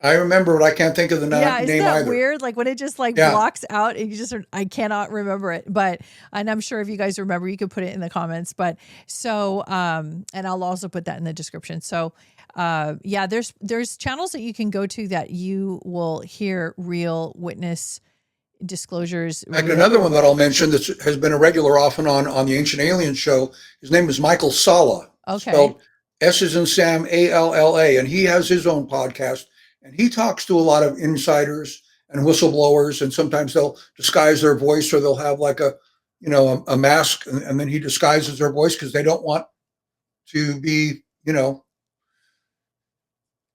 I remember it. I can't think of the Yeah, isn't name that either. weird? Like when it just like Yeah. blocks out and you just I cannot remember it. But and I'm sure if you guys remember, you could put it in the comments. But so and I'll also put that in the description. So yeah, there's channels that you can go to that you will hear real witness disclosures. In fact, another one that I'll mention that has been a regular off and on the Ancient Aliens show, his name is Michael Salla. Okay. Spelled S as in Sam, Alla. And he has his own podcast. And he talks to a lot of insiders and whistleblowers. And sometimes they'll disguise their voice, or they'll have like a mask. And then he disguises their voice because they don't want to be,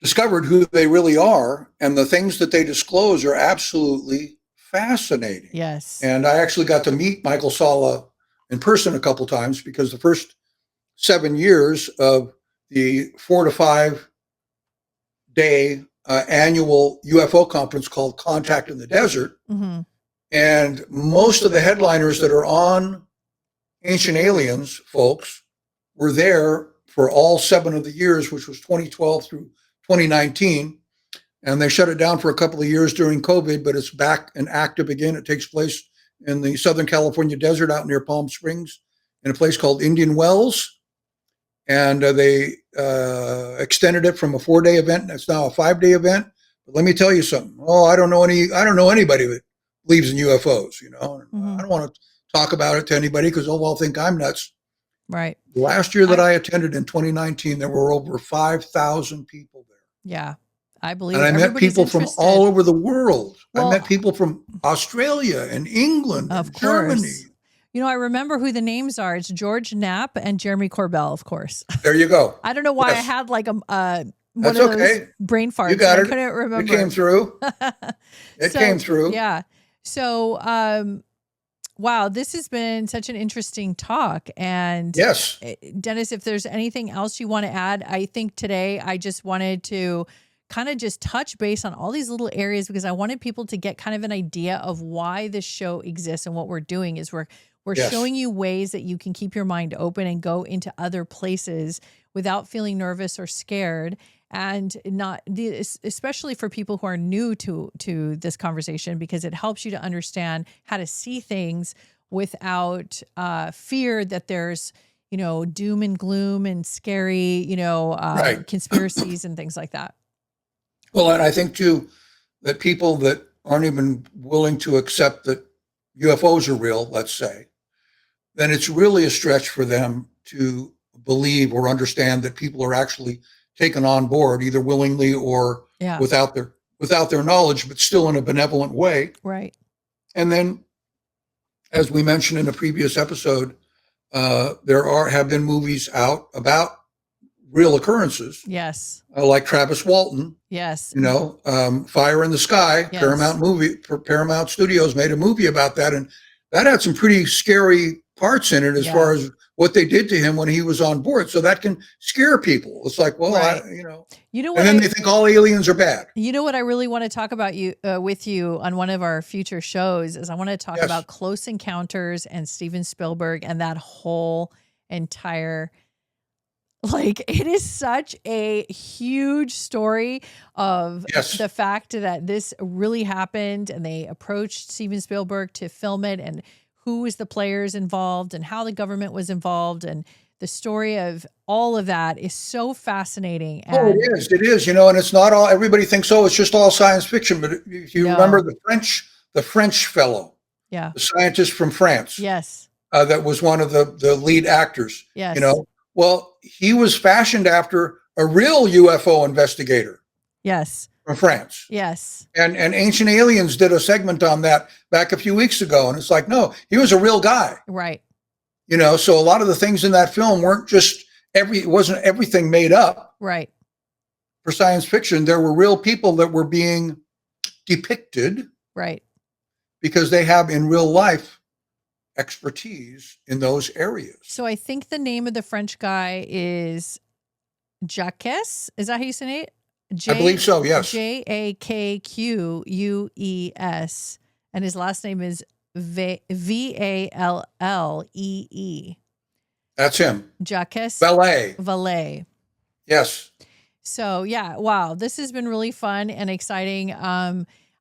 discovered who they really are. And the things that they disclose are absolutely fascinating. Yes. And I actually got to meet Michael Salla in person a couple times, because the first 7 years of the 4 to 5 day annual UFO conference called Contact in the Desert. Mm-hmm. And most of the headliners that are on Ancient Aliens, folks, were there for all 7 of the years, which was 2012 through 2019. And they shut it down for a couple of years during COVID, but it's back and active again. It takes place in the Southern California desert out near Palm Springs in a place called Indian Wells. And they extended it from a 4-day event. It's now a 5-day event. But let me tell you something. Oh, I don't know anybody that believes in UFOs, Mm-hmm. I don't want to talk about it to anybody because they'll all think I'm nuts. Right. Last year that I attended in 2019, there were over 5,000 people there. Yeah. I believe. And I met people from all over the world. Well, I met people from Australia and England and Germany. I remember who the names are. It's George Knapp and Jeremy Corbell, of course. There you go. I don't know why I had like one That's of those okay. brain farts. You got it. I couldn't remember. It came through. Came through. Yeah. So, wow, this has been such an interesting talk. And yes, Dennis, if there's anything else you want to add, I think today I just wanted to kind of just touch base on all these little areas, because I wanted people to get kind of an idea of why this show exists. And what we're doing is we're showing you ways that you can keep your mind open and go into other places without feeling nervous or scared. And especially for people who are new to this conversation, because it helps you to understand how to see things without fear that there's, doom and gloom and scary, conspiracies and things like that. Well, and I think too that people that aren't even willing to accept that UFOs are real, let's say, then it's really a stretch for them to believe or understand that people are actually taken on board, either willingly or without their knowledge, but still in a benevolent way. Right. And then, as we mentioned in a previous episode, there have been movies out about real occurrences. Yes. Like Travis Walton. Yes. Fire in the Sky. Yes. Paramount Studios made a movie about that, and that had some pretty scary parts in it as far as what they did to him when he was on board. So that can scare people. It's like, well, right. And then they think all aliens are bad. You know what I really want to talk about with you on one of our future shows is I want to talk about Close Encounters and Steven Spielberg and that whole entire, it is such a huge story of the fact that this really happened, and they approached Steven Spielberg to film it, and who was the players involved and how the government was involved, and the story of all of that is so fascinating. And it is, and it's not all, everybody thinks, it's just all science fiction. But if you remember the French fellow, the scientist from France, that was one of the lead actors, well, he was fashioned after a real UFO investigator. Yes. From France. Yes. And Ancient Aliens did a segment on that back a few weeks ago. And it's like, no, he was a real guy. Right. So a lot of the things in that film weren't just it wasn't everything made up. Right. For science fiction. There were real people that were being depicted. Right. Because they have in real life expertise in those areas. So I think the name of the French guy is Jacques. Is that how you say it? I believe so, yes. Jakqueues, and his last name is Vallee. That's him. Jacques Vallee. Vallee. Yes. So yeah, wow, this has been really fun and exciting.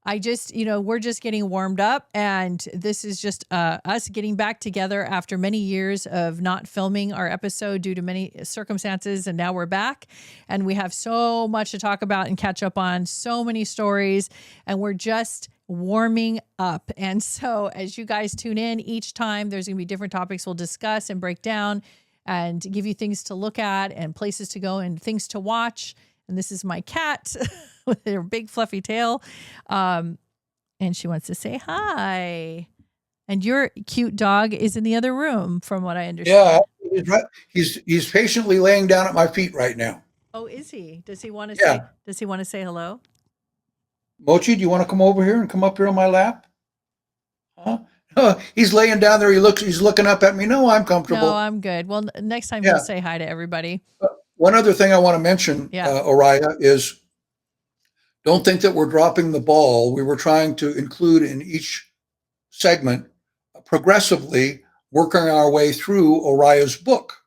I just, we're just getting warmed up, and this is just us getting back together after many years of not filming our episode due to many circumstances. And now we're back, and we have so much to talk about and catch up on, so many stories, and we're just warming up. And so as you guys tune in each time, there's going to be different topics we'll discuss and break down and give you things to look at and places to go and things to watch. And this is my cat with her big fluffy tail. And she wants to say hi. And your cute dog is in the other room, from what I understand. Yeah, he's patiently laying down at my feet right now. Oh, is he? Does he want to say hello? Mochi, do you want to come over here and come up here on my lap? Huh? Oh, he's laying down there. He's looking up at me. No, I'm comfortable. No, I'm good. Well, next time we'll say hi to everybody. One other thing I want to mention, Oriah, is don't think that we're dropping the ball. We were trying to include in each segment progressively working our way through Oriah's book,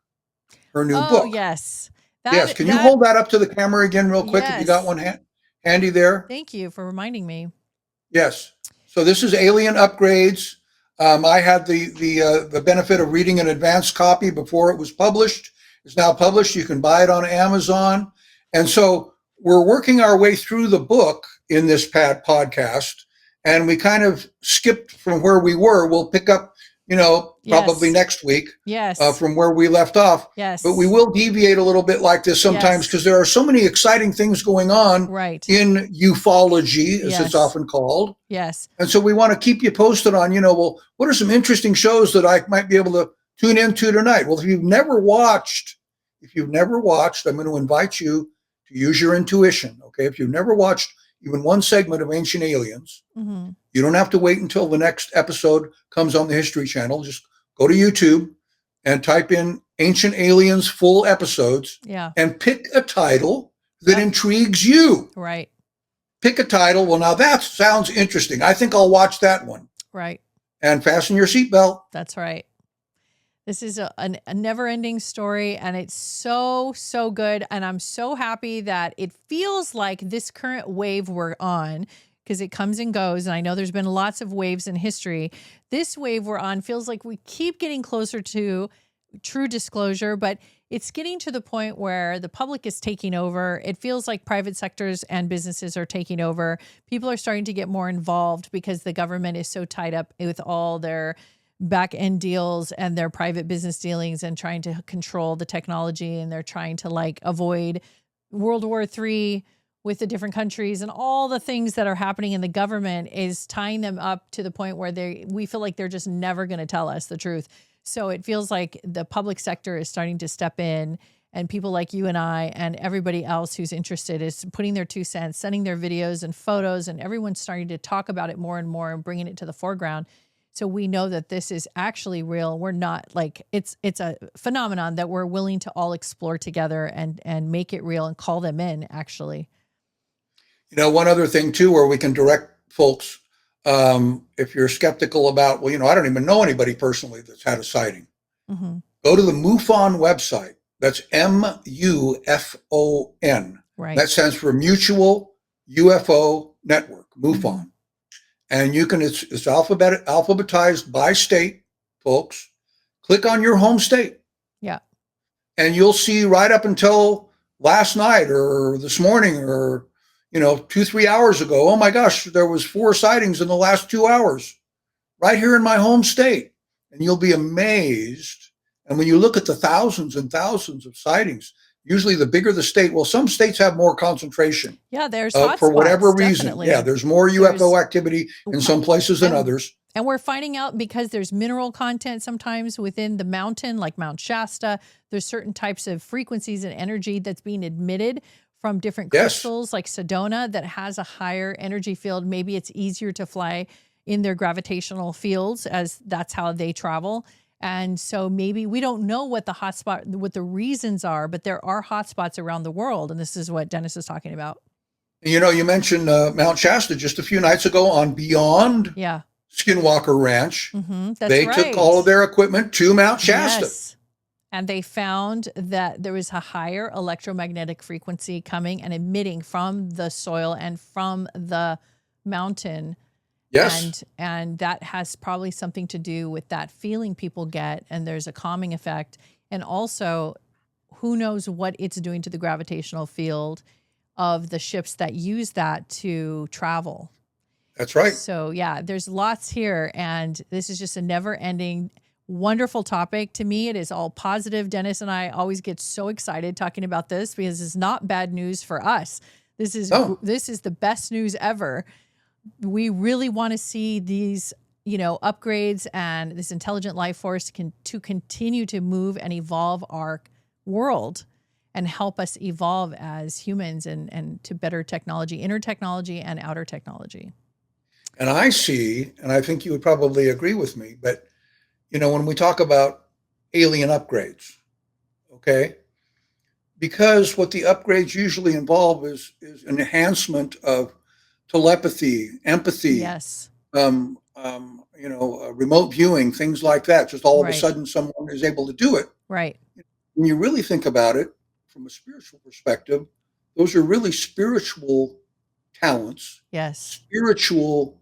her new book. Oh, yes. Can you hold that up to the camera again real quick if you got one handy there? Thank you for reminding me. Yes. So this is Alien Upgrades. I had the benefit of reading an advanced copy before it was published. It's now published. You can buy it on Amazon. And so we're working our way through the book in this podcast, and we kind of skipped from where we were. We'll pick up, probably next week from where we left off. Yes. But we will deviate a little bit like this sometimes because there are so many exciting things going on in ufology, as it's often called. Yes. And so we want to keep you posted on, what are some interesting shows that I might be able to tune into tonight? Well, if you've never watched, I'm going to invite you to use your intuition. Okay. If you've never watched even one segment of Ancient Aliens, you don't have to wait until the next episode comes on the History Channel. Just go to YouTube and type in Ancient Aliens full episodes and pick a title that intrigues you. Right. Pick a title. Well, now that sounds interesting. I think I'll watch that one. Right. And fasten your seatbelt. That's right. This is a never-ending story, and it's so, so good. And I'm so happy that it feels like this current wave we're on, because it comes and goes, and I know there's been lots of waves in history. This wave we're on feels like we keep getting closer to true disclosure, but it's getting to the point where the public is taking over. It feels like private sectors and businesses are taking over. People are starting to get more involved because the government is so tied up with all their back end deals and their private business dealings and trying to control the technology. And they're trying to avoid World War III with the different countries, and all the things that are happening in the government is tying them up to the point where we feel like they're just never going to tell us the truth. So it feels like the public sector is starting to step in, and people like you and I and everybody else who's interested is putting their 2 cents, sending their videos and photos, and everyone's starting to talk about it more and more and bringing it to the foreground. So we know that this is actually real. We're not it's a phenomenon that we're willing to all explore together and make it real and call them in, actually. One other thing too, where we can direct folks, if you're skeptical about, I don't even know anybody personally that's had a sighting. Go to the MUFON website. That's MUFON. Right. That stands for Mutual UFO Network, MUFON. And you can, it's alphabetized by state, folks. Click on your home state. Yeah. And you'll see right up until last night or this morning or 2-3 hours ago, oh my gosh, there was 4 sightings in the last 2 hours right here in my home state. And you'll be amazed. And when you look at the thousands and thousands of sightings, usually the bigger the state, well, some states have more concentration. Yeah, there's for whatever reason. Definitely. Yeah, there's more UFO activity in some places than others. And we're finding out because there's mineral content sometimes within the mountain, like Mount Shasta. There's certain types of frequencies and energy that's being emitted from different crystals like Sedona that has a higher energy field. Maybe it's easier to fly in their gravitational fields, as that's how they travel. And so maybe we don't know what the reasons are, but there are hotspots around the world. And this is what Dennis is talking about. You mentioned Mount Shasta just a few nights ago on Beyond Skinwalker Ranch. That's they took all of their equipment to Mount Shasta. Yes. And they found that there was a higher electromagnetic frequency coming and emitting from the soil and from the mountain. Yes. And that has probably something to do with that feeling people get. And there's a calming effect. And also, who knows what it's doing to the gravitational field of the ships that use that to travel. That's right. So yeah, there's lots here. And this is just a never ending wonderful topic. To me, it is all positive. Dennis and I always get so excited talking about this because it's not bad news for us. This is the best news ever. We really want to see these, upgrades and this intelligent life force to continue to move and evolve our world and help us evolve as humans and to better technology, inner technology and outer technology. And I see, and I think you would probably agree with me, but when we talk about alien upgrades, okay, because what the upgrades usually involve is enhancement of telepathy, empathy, yes, remote viewing, things like that. Just all of a sudden, someone is able to do it. Right. When you really think about it from a spiritual perspective, those are really spiritual talents. Yes. Spiritual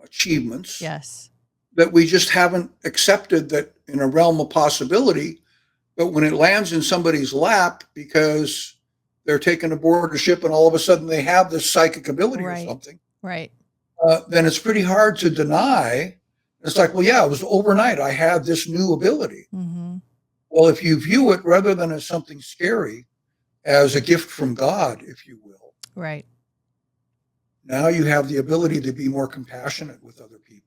achievements. Yes. That we just haven't accepted that in a realm of possibility, but when it lands in somebody's lap because they're taken aboard a ship and all of a sudden they have this psychic ability or something, right? Then it's pretty hard to deny. It's like, well, yeah, it was overnight. I had this new ability. Mm-hmm. Well, if you view it rather than as something scary, as a gift from God, if you will, right? Now you have the ability to be more compassionate with other people.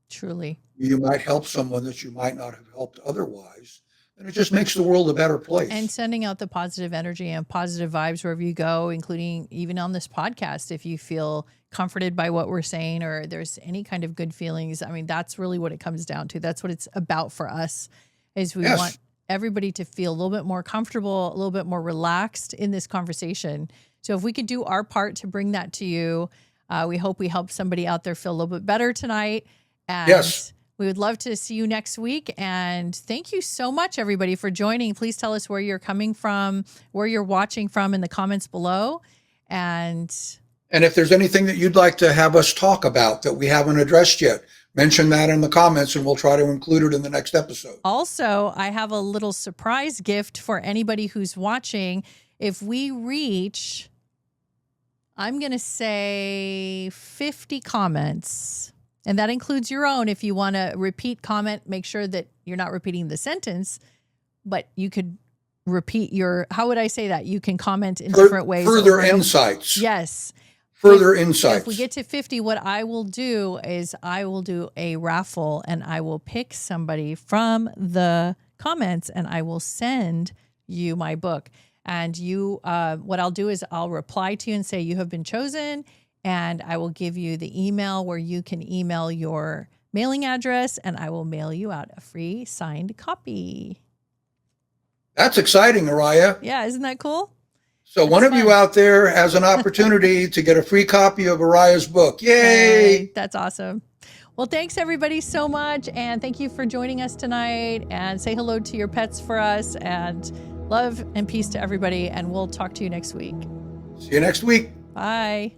Truly. You might help someone that you might not have helped otherwise. And it just makes the world a better place. And sending out the positive energy and positive vibes wherever you go, including even on this podcast, if you feel comforted by what we're saying or there's any kind of good feelings. I mean, that's really what it comes down to. That's what it's about for us, is we want everybody to feel a little bit more comfortable, a little bit more relaxed in this conversation. So if we could do our part to bring that to you, we hope we help somebody out there feel a little bit better tonight. And we would love to see you next week. And thank you so much, everybody, for joining. Please tell us where you're coming from, where you're watching from in the comments below. And if there's anything that you'd like to have us talk about that we haven't addressed yet, mention that in the comments and we'll try to include it in the next episode. Also, I have a little surprise gift for anybody who's watching. If we reach, I'm going to say 50 comments. And that includes your own. If you want to repeat comment, make sure that you're not repeating the sentence, but you could repeat how would I say that? You can comment in different ways. Further insights. Yes. Further insights. If we get to 50, what I will do is I will do a raffle and I will pick somebody from the comments and I will send you my book. And what I'll do is I'll reply to you and say you have been chosen. And I will give you the email where you can email your mailing address and I will mail you out a free signed copy. That's exciting, Oriah. Yeah, isn't that cool? So one of you out there has an opportunity to get a free copy of Oriah's book. Yay! That's awesome. Well, thanks everybody so much. And thank you for joining us tonight. And say hello to your pets for us. And love and peace to everybody. And we'll talk to you next week. See you next week. Bye.